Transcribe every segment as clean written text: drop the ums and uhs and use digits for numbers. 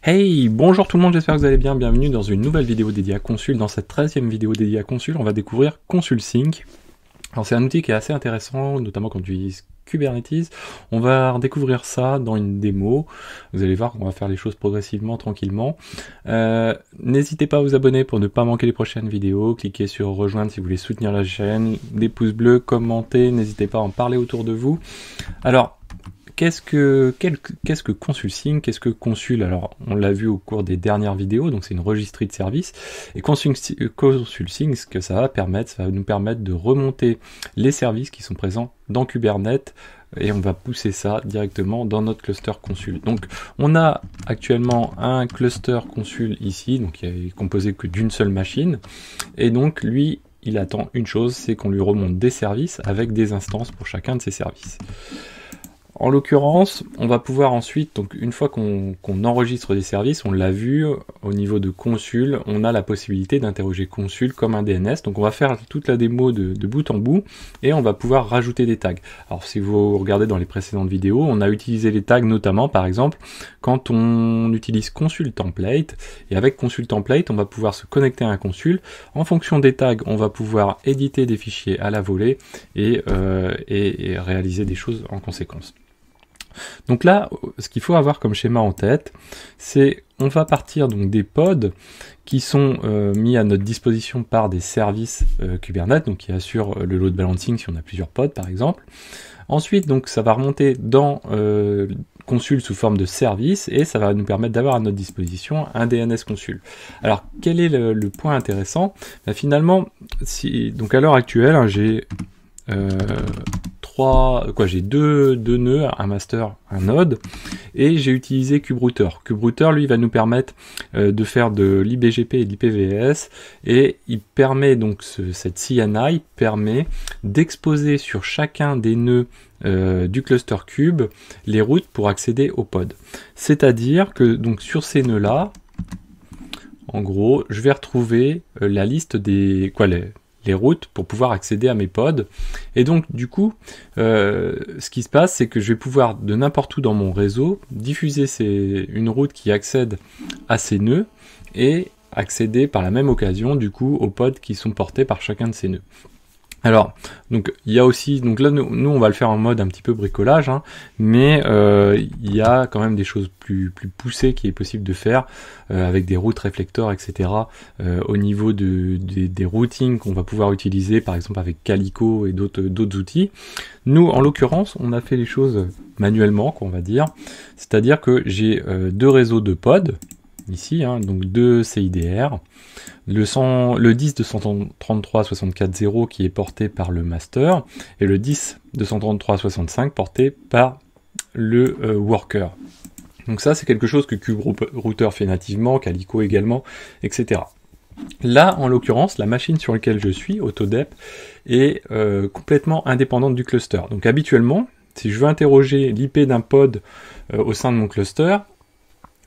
Hey, bonjour tout le monde, j'espère que vous allez bien, bienvenue dans une nouvelle vidéo dédiée à Consul. Dans cette 13e vidéo dédiée à Consul, on va découvrir ConsulSync. Alors c'est un outil qui est assez intéressant, notamment quand tu utilises Kubernetes. On va redécouvrir ça dans une démo. Vous allez voir qu'on va faire les choses progressivement, tranquillement. N'hésitez pas à vous abonner pour ne pas manquer les prochaines vidéos. Cliquez sur rejoindre si vous voulez soutenir la chaîne. Des pouces bleus, commentez, n'hésitez pas à en parler autour de vous. Alors, qu'est-ce que ConsulSync? Qu'est-ce que Consul? Alors, on l'a vu au cours des dernières vidéos, donc c'est une registrie de services. Et ConsulSync, ce que ça va permettre, ça va nous permettre de remonter les services qui sont présents dans Kubernetes, et on va pousser ça directement dans notre cluster Consul. Donc, on a actuellement un cluster Consul ici, donc il est composé que d'une seule machine, et donc lui, il attend une chose, c'est qu'on lui remonte des services avec des instances pour chacun de ces services. En l'occurrence, on va pouvoir ensuite, donc une fois qu'on enregistre des services, on l'a vu au niveau de Consul, on a la possibilité d'interroger Consul comme un DNS. Donc on va faire toute la démo de bout en bout et on va pouvoir rajouter des tags. Alors si vous regardez dans les précédentes vidéos, on a utilisé les tags notamment par exemple quand on utilise Consul Template, et avec Consul Template on va pouvoir se connecter à un Consul. En fonction des tags, on va pouvoir éditer des fichiers à la volée et réaliser des choses en conséquence. Donc là, ce qu'il faut avoir comme schéma en tête, c'est on va partir donc des pods qui sont mis à notre disposition par des services Kubernetes, donc qui assurent le load balancing si on a plusieurs pods par exemple. Ensuite, donc ça va remonter dans Consul sous forme de service et ça va nous permettre d'avoir à notre disposition un DNS Consul. Alors, quel est le point intéressant? Finalement, donc à l'heure actuelle, hein, j'ai j'ai deux nœuds, un master, un node, et j'ai utilisé KubeRouter. KubeRouter, lui, va nous permettre de faire de l'IBGP et de l'IPVS, et il permet donc cette CNI permet d'exposer sur chacun des nœuds du cluster Kube les routes pour accéder au pod. C'est-à-dire que donc sur ces nœuds-là, en gros, je vais retrouver la liste des les routes pour pouvoir accéder à mes pods. Et donc du coup, ce qui se passe, c'est que je vais pouvoir de n'importe où dans mon réseau diffuser une route qui accède à ces nœuds et accéder par la même occasion du coup aux pods qui sont portés par chacun de ces nœuds. Alors, donc il y a aussi, donc là nous on va le faire en mode un petit peu bricolage, hein, mais il y a quand même des choses plus poussées qui est possible de faire avec des routes réflecteurs, etc. Au niveau des routings qu'on va pouvoir utiliser, par exemple avec Calico et d'autres outils. Nous, en l'occurrence, on a fait les choses manuellement, qu'on va dire, c'est-à-dire que j'ai deux réseaux de pods ici, hein, donc deux CIDR. Le 10.233.64.0 qui est porté par le master et le 10.233.65 porté par le worker. Donc ça c'est quelque chose que KubeRouter fait nativement, Calico également, etc. Là en l'occurrence la machine sur laquelle je suis, Autodep, est complètement indépendante du cluster. Donc habituellement si je veux interroger l'IP d'un pod au sein de mon cluster,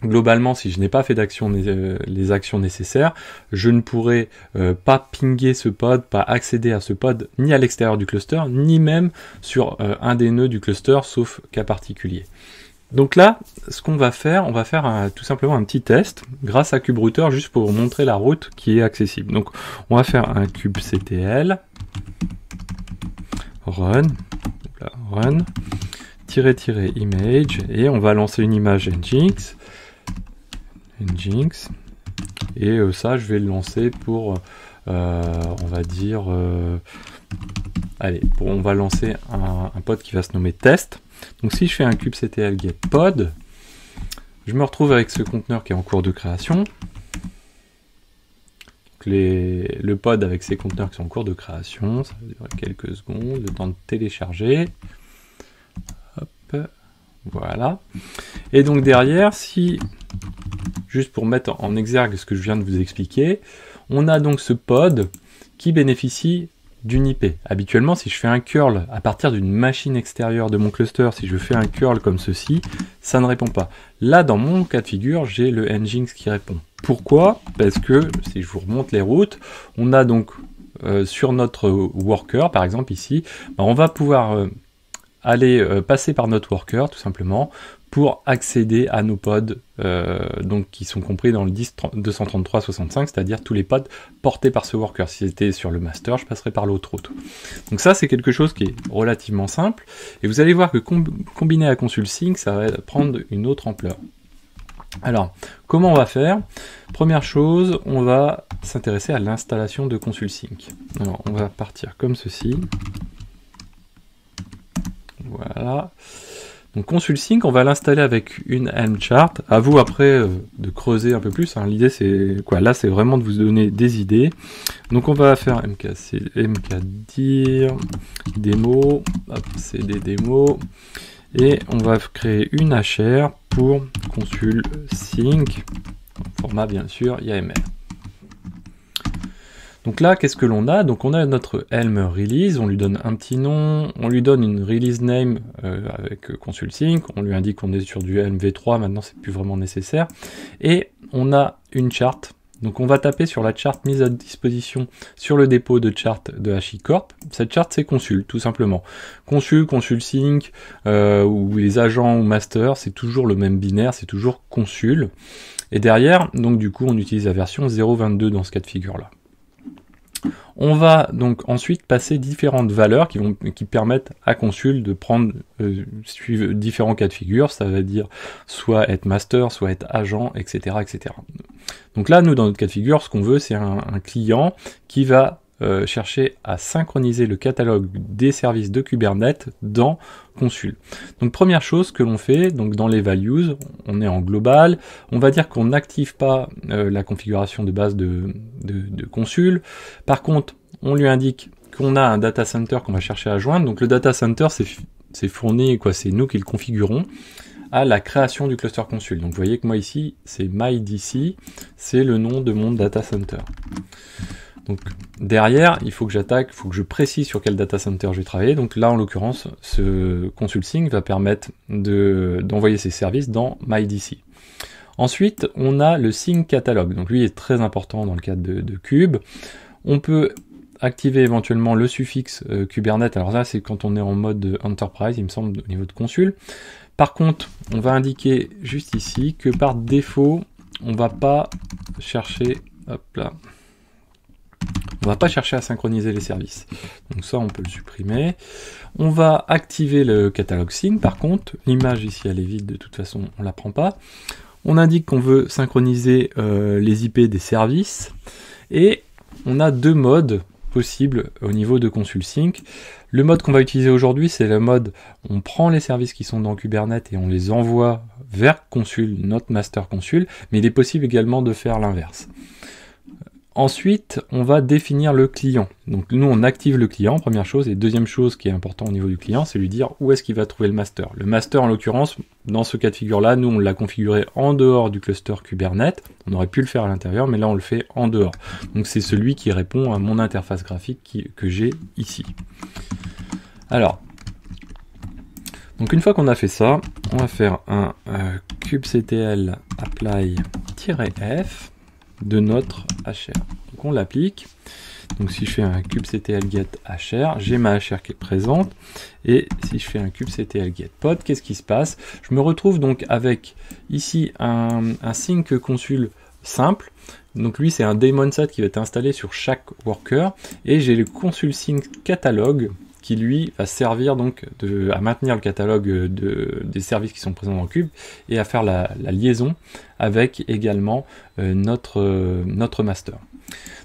globalement, si je n'ai pas fait les actions nécessaires, je ne pourrai pas pinguer ce pod, pas accéder à ce pod, ni à l'extérieur du cluster, ni même sur un des nœuds du cluster, sauf cas particulier. Donc là, ce qu'on va faire, on va faire tout simplement un petit test, grâce à KubeRouter, juste pour vous montrer la route qui est accessible. Donc, on va faire un kubectl, run, --image, et on va lancer une image Nginx, et ça je vais le lancer pour on va dire on va lancer un pod qui va se nommer test. Donc si je fais un kubectl get pod, je me retrouve avec ce conteneur qui est en cours de création. Donc le pod avec ces conteneurs qui sont en cours de création, ça va durer quelques secondes, le temps de télécharger. Hop, voilà. Et donc derrière, juste pour mettre en exergue ce que je viens de vous expliquer, on a donc ce pod qui bénéficie d'une IP. Habituellement, si je fais un curl à partir d'une machine extérieure de mon cluster, si je fais un curl comme ceci, ça ne répond pas. Là, dans mon cas de figure, j'ai le Nginx qui répond. Pourquoi? Parce que, si je vous remonte les routes, on a donc sur notre worker, par exemple ici, on va pouvoir aller passer par notre worker, tout simplement, pour accéder à nos pods, donc qui sont compris dans le 10.233.65, c'est-à-dire tous les pods portés par ce worker. Si c'était sur le master, je passerai par l'autre route. Donc ça, c'est quelque chose qui est relativement simple, et vous allez voir que combiné à ConsulSync, ça va prendre une autre ampleur. Alors, comment on va faire? Première chose, on va s'intéresser à l'installation de ConsulSync. Alors, on va partir comme ceci. Voilà. Donc ConsulSync, on va l'installer avec une Helm chart. À vous après de creuser un peu plus. Hein. L'idée c'est quoi? Là, c'est vraiment de vous donner des idées. Donc on va faire mkdir démo, cd démo, et on va créer une HR pour ConsulSync, en format bien sûr YAML. Donc là, qu'est-ce que l'on a? Donc on a notre Helm release, on lui donne un petit nom, on lui donne une release name avec ConsulSync, on lui indique qu'on est sur du Helm v3, maintenant c'est plus vraiment nécessaire, et on a une charte. Donc on va taper sur la charte mise à disposition sur le dépôt de charte de HashiCorp. Cette charte c'est Consul, tout simplement. Consul, ConsulSync, ou les agents ou masters, c'est toujours le même binaire, c'est toujours Consul. Et derrière, donc du coup on utilise la version 0.22 dans ce cas de figure là. On va donc ensuite passer différentes valeurs qui permettent à Consul de prendre suivre différents cas de figure, ça veut dire soit être master, soit être agent, etc., etc. Donc là, nous, dans notre cas de figure, ce qu'on veut, c'est un client qui va chercher à synchroniser le catalogue des services de Kubernetes dans Consul. Donc première chose que l'on fait, donc dans les values, on est en global, on va dire qu'on n'active pas la configuration de base de Consul. Par contre, on lui indique qu'on a un data center qu'on va chercher à joindre. Donc le data center, c'est fourni, quoi, c'est nous qui le configurons à la création du cluster Consul. Donc vous voyez que moi ici, c'est MyDC, c'est le nom de mon data center. Donc derrière, il faut que j'attaque, il faut que je précise sur quel data center je vais travailler. Donc là, en l'occurrence, ce ConsulSync va permettre d'envoyer ses services dans MyDC. Ensuite, on a le sync catalogue. Donc lui est très important dans le cadre de Kube. On peut activer éventuellement le suffixe Kubernetes. Alors là, c'est quand on est en mode Enterprise, il me semble, au niveau de Consul. Par contre, on va indiquer juste ici que par défaut, on va pas chercher, hop là, on va pas chercher à synchroniser les services. Donc ça, on peut le supprimer. On va activer le catalogue sync. Par contre, l'image ici, elle est vide. De toute façon, on la prend pas. On indique qu'on veut synchroniser les IP des services. Et on a deux modes possibles au niveau de ConsulSync. Le mode qu'on va utiliser aujourd'hui, c'est le mode on prend les services qui sont dans Kubernetes et on les envoie vers Consul, notre master Consul. Mais il est possible également de faire l'inverse. Ensuite, on va définir le client. Donc nous, on active le client, première chose. Et deuxième chose qui est important au niveau du client, c'est lui dire où est-ce qu'il va trouver le master. Le master, en l'occurrence, dans ce cas de figure-là, nous, on l'a configuré en dehors du cluster Kubernetes. On aurait pu le faire à l'intérieur, mais là, on le fait en dehors. Donc c'est celui qui répond à mon interface graphique que j'ai ici. Alors, donc une fois qu'on a fait ça, on va faire un kubectl apply-f de notre HR. Donc on l'applique. Donc si je fais un kubectl get HR, j'ai ma HR qui est présente. Et si je fais un kubectl get pod, qu'est-ce qui se passe? Je me retrouve donc avec ici un sync consul simple. Donc lui, c'est un daemon set qui va être installé sur chaque worker. Et j'ai le ConsulSync catalogue qui lui va servir donc à maintenir le catalogue des services qui sont présents dans Kube et à faire la liaison avec également notre master.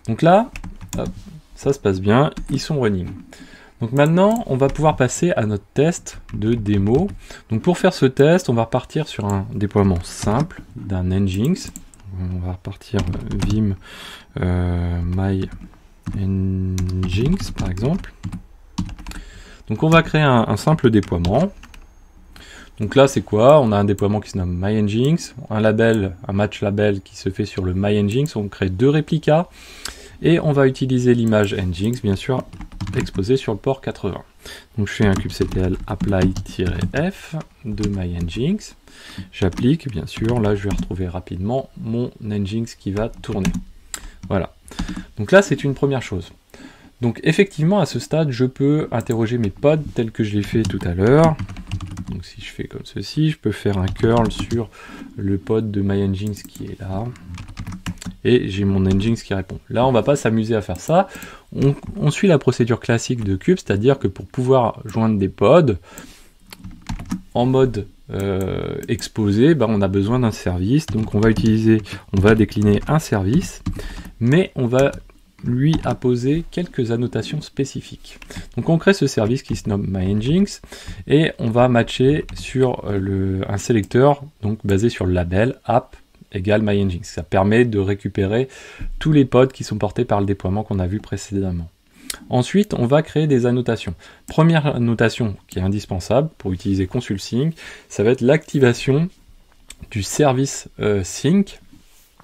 Donc là, hop, ça se passe bien, ils sont running. Donc maintenant, on va pouvoir passer à notre test de démo. Donc pour faire ce test, on va repartir sur un déploiement simple d'un Nginx. On va repartir vim my Nginx par exemple. Donc on va créer un simple déploiement. Donc là c'est quoi? On a un déploiement qui se nomme MyNginx, un label, un match label qui se fait sur le MyNginx. On crée deux réplicas et on va utiliser l'image Nginx bien sûr exposée sur le port 80. Donc je fais un kubectl apply-f de MyNginx. J'applique bien sûr, là je vais retrouver rapidement mon Nginx qui va tourner. Voilà. Donc là c'est une première chose. Donc effectivement, à ce stade, je peux interroger mes pods tel que je l'ai fait tout à l'heure. Donc si je fais comme ceci, je peux faire un curl sur le pod de MyNginx qui est là. Et j'ai mon Nginx qui répond. Là, on va pas s'amuser à faire ça. On suit la procédure classique de Cube, c'est-à-dire que pour pouvoir joindre des pods en mode exposé, on a besoin d'un service. Donc on va décliner un service, mais on va lui apposer quelques annotations spécifiques. Donc on crée ce service qui se nomme MyNginx et on va matcher sur un sélecteur donc basé sur le label app égale MyNginx. Ça permet de récupérer tous les pods qui sont portés par le déploiement qu'on a vu précédemment. Ensuite, on va créer des annotations. Première annotation qui est indispensable pour utiliser ConsulSync, ça va être l'activation du service sync,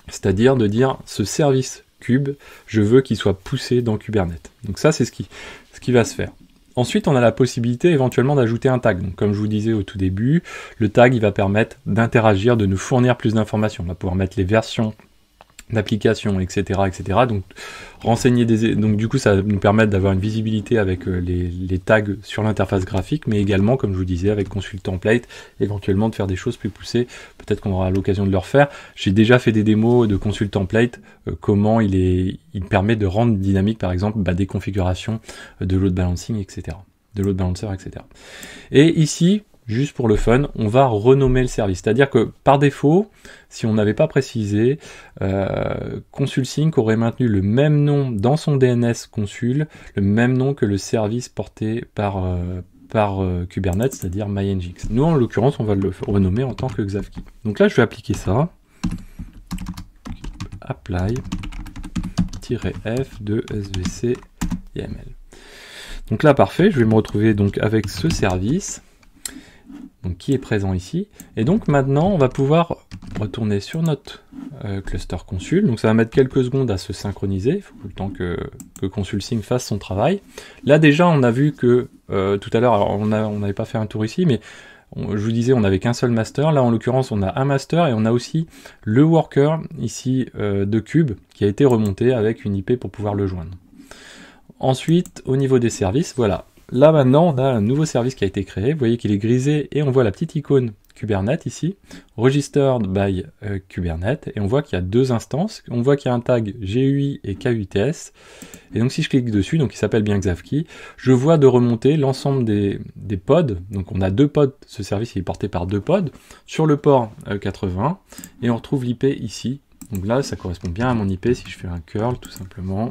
c'est-à-dire de dire ce service Cube, je veux qu'il soit poussé dans Kubernetes. Donc ça, c'est ce qui va se faire. Ensuite, on a la possibilité éventuellement d'ajouter un tag. Donc, comme je vous disais au tout début, le tag, il va permettre d'interagir, de nous fournir plus d'informations. On va pouvoir mettre les versions d'applications, etc., etc. Donc, donc du coup, ça va nous permettre d'avoir une visibilité avec les tags sur l'interface graphique, mais également, comme je vous disais, avec Consul Template, éventuellement de faire des choses plus poussées. Peut-être qu'on aura l'occasion de le refaire. J'ai déjà fait des démos de Consul Template, comment il permet de rendre dynamique, par exemple, des configurations de load balancing, etc. De load balancer, etc. Et ici, juste pour le fun, on va renommer le service. C'est-à-dire que par défaut, si on n'avait pas précisé, ConsulSync aurait maintenu le même nom dans son DNS consul, le même nom que le service porté par Kubernetes, c'est-à-dire MyNginx. Nous, en l'occurrence, on va le renommer en tant que Xavki. Donc là, je vais appliquer ça. Apply-F de SVC YAML. Donc là, parfait, je vais me retrouver donc avec ce service. Donc, qui est présent ici. Et donc maintenant, on va pouvoir retourner sur notre cluster consul. Donc ça va mettre quelques secondes à se synchroniser. Il faut le temps que ConsulSync fasse son travail. Là déjà, on a vu que tout à l'heure, on n'avait pas fait un tour ici, mais je vous disais, on n'avait qu'un seul master. Là, en l'occurrence, on a un master et on a aussi le worker ici de Cube qui a été remonté avec une IP pour pouvoir le joindre. Ensuite, au niveau des services, voilà. Là maintenant, on a un nouveau service qui a été créé. Vous voyez qu'il est grisé et on voit la petite icône Kubernetes ici, Registered by Kubernetes, et on voit qu'il y a deux instances. On voit qu'il y a un tag GUI et KUTS. Et donc si je clique dessus, donc il s'appelle bien Xavki, je vois de remonter l'ensemble des pods. Donc on a deux pods, ce service il est porté par deux pods, sur le port 80, et on retrouve l'IP ici. Donc là, ça correspond bien à mon IP. Si je fais un curl, tout simplement,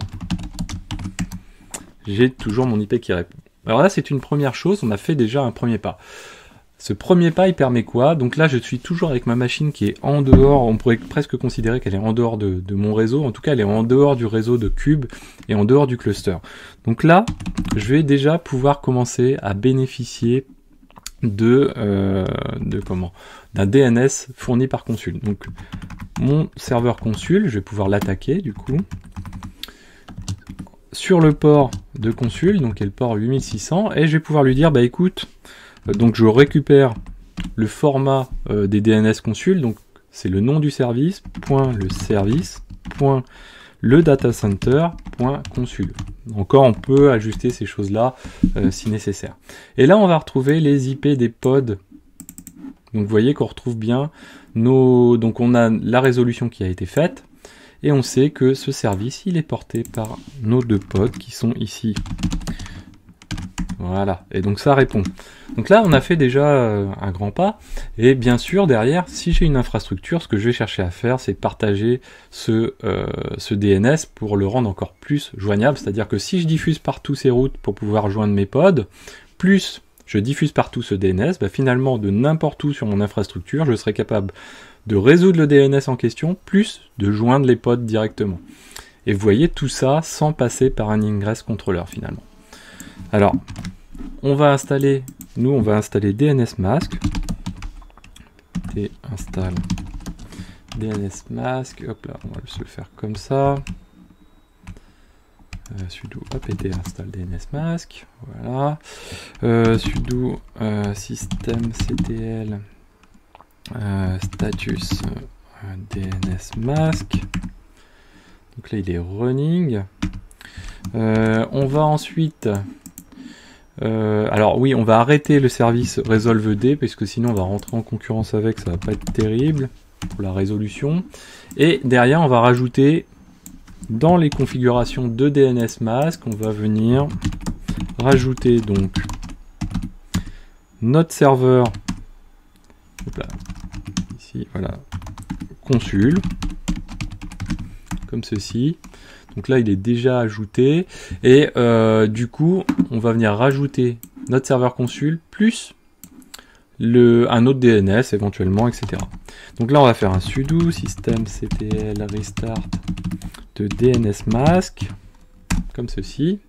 j'ai toujours mon IP qui répond. Alors là, c'est une première chose, on a fait déjà un premier pas. Ce premier pas, il permet quoi? Donc là, je suis toujours avec ma machine qui est en dehors, on pourrait presque considérer qu'elle est en dehors de mon réseau, en tout cas, elle est en dehors du réseau de Cube et en dehors du cluster. Donc là, je vais déjà pouvoir commencer à bénéficier d'un DNS fourni par Consul. Donc mon serveur Consul, je vais pouvoir l'attaquer du coup. Sur le port de Consul, donc qui est le port 8600, et je vais pouvoir lui dire, écoute, donc je récupère le format des DNS Consul, donc c'est le nom du service, le service, le datacenter, consul. Encore, on peut ajuster ces choses-là si nécessaire. Et là, on va retrouver les IP des pods. Donc vous voyez qu'on retrouve bien donc on a la résolution qui a été faite. Et on sait que ce service, il est porté par nos deux pods qui sont ici. Voilà, et donc ça répond. Donc là, on a fait déjà un grand pas. Et bien sûr, derrière, si j'ai une infrastructure, ce que je vais chercher à faire, c'est partager ce DNS pour le rendre encore plus joignable. C'est-à-dire que si je diffuse partout ces routes pour pouvoir joindre mes pods, plus je diffuse partout ce DNS, finalement, de n'importe où sur mon infrastructure, je serai capable de résoudre le DNS en question, plus de joindre les pods directement. Et vous voyez tout ça sans passer par un ingress controller finalement. Alors, on va installer DNSMask. Installe DNSMask. Hop là, on va se le faire comme ça. Sudo apt install DNSMask. Voilà. Sudo systemctl status DNSMask. Donc là il est running. On va ensuite... alors oui, on va arrêter le service ResolveD, parce que sinon on va rentrer en concurrence avec, ça va pas être terrible pour la résolution. Et derrière, on va rajouter dans les configurations de DNSMask, on va venir rajouter donc notre serveur, hop là, ici, voilà, consul, comme ceci. Donc là, il est déjà ajouté. Et du coup, on va venir rajouter notre serveur consul plus un autre DNS éventuellement, etc. Donc là, on va faire un sudo systemctl restart de DNSMask, comme ceci.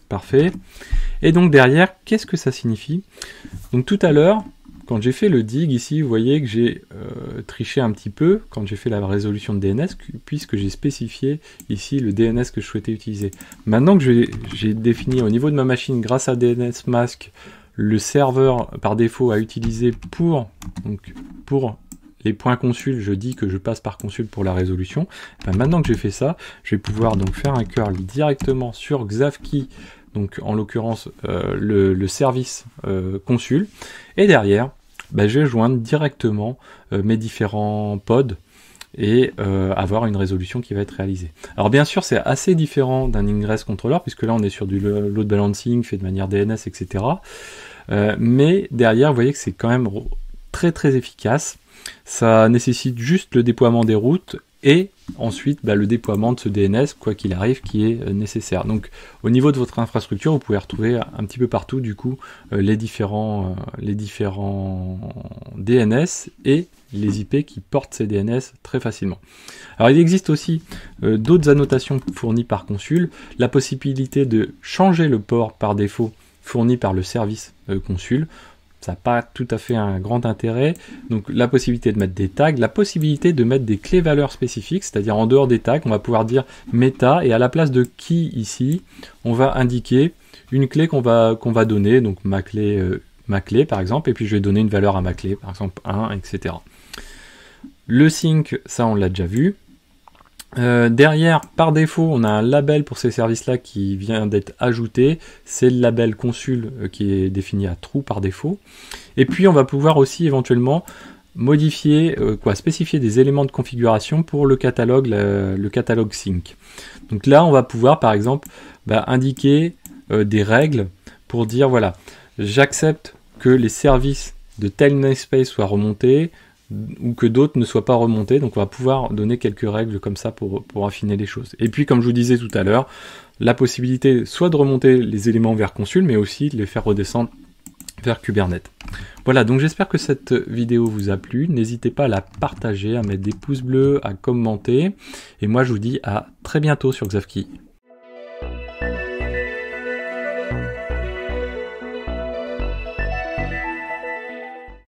Parfait. Et donc derrière, qu'est-ce que ça signifie? Donc tout à l'heure, quand j'ai fait le dig ici, vous voyez que j'ai triché un petit peu quand j'ai fait la résolution de DNS, puisque j'ai spécifié ici le DNS que je souhaitais utiliser. Maintenant que j'ai défini au niveau de ma machine, grâce à DNSMask, le serveur par défaut à utiliser pour les points consul, je dis que je passe par consul pour la résolution. Ben maintenant que j'ai fait ça, je vais pouvoir donc faire un curl directement sur Xavki, donc en l'occurrence le service consul, et derrière, ben, je vais joindre directement mes différents pods et avoir une résolution qui va être réalisée. Alors bien sûr, c'est assez différent d'un ingress controller, puisque là on est sur du load balancing fait de manière DNS, etc. Mais derrière, vous voyez que c'est quand même très très efficace. Ça nécessite juste le déploiement des routes et ensuite le déploiement de ce DNS, quoi qu'il arrive, qui est nécessaire. Donc au niveau de votre infrastructure, vous pouvez retrouver un petit peu partout du coup les différents DNS et les IP qui portent ces DNS très facilement. Alors il existe aussi d'autres annotations fournies par consul, la possibilité de changer le port par défaut fourni par le service consul. Ça n'a pas tout à fait un grand intérêt. Donc la possibilité de mettre des tags, la possibilité de mettre des clés valeurs spécifiques, c'est-à-dire en dehors des tags, on va pouvoir dire meta, et à la place de key ici, on va indiquer une clé qu'on va donner, donc ma clé par exemple, et puis je vais donner une valeur à ma clé, par exemple 1, etc. Le sync, ça on l'a déjà vu. Derrière, par défaut, on a un label pour ces services-là qui vient d'être ajouté. C'est le label consul qui est défini à true par défaut. Et puis, on va pouvoir aussi éventuellement modifier, spécifier des éléments de configuration pour le catalogue sync. Donc là, on va pouvoir, par exemple, indiquer des règles pour dire, voilà, j'accepte que les services de tel namespace soient remontés, ou que d'autres ne soient pas remontés, donc on va pouvoir donner quelques règles comme ça pour affiner les choses. Et puis comme je vous disais tout à l'heure, la possibilité soit de remonter les éléments vers consul, mais aussi de les faire redescendre vers Kubernetes. Voilà, donc j'espère que cette vidéo vous a plu, n'hésitez pas à la partager, à mettre des pouces bleus, à commenter, et moi je vous dis à très bientôt sur Xavki.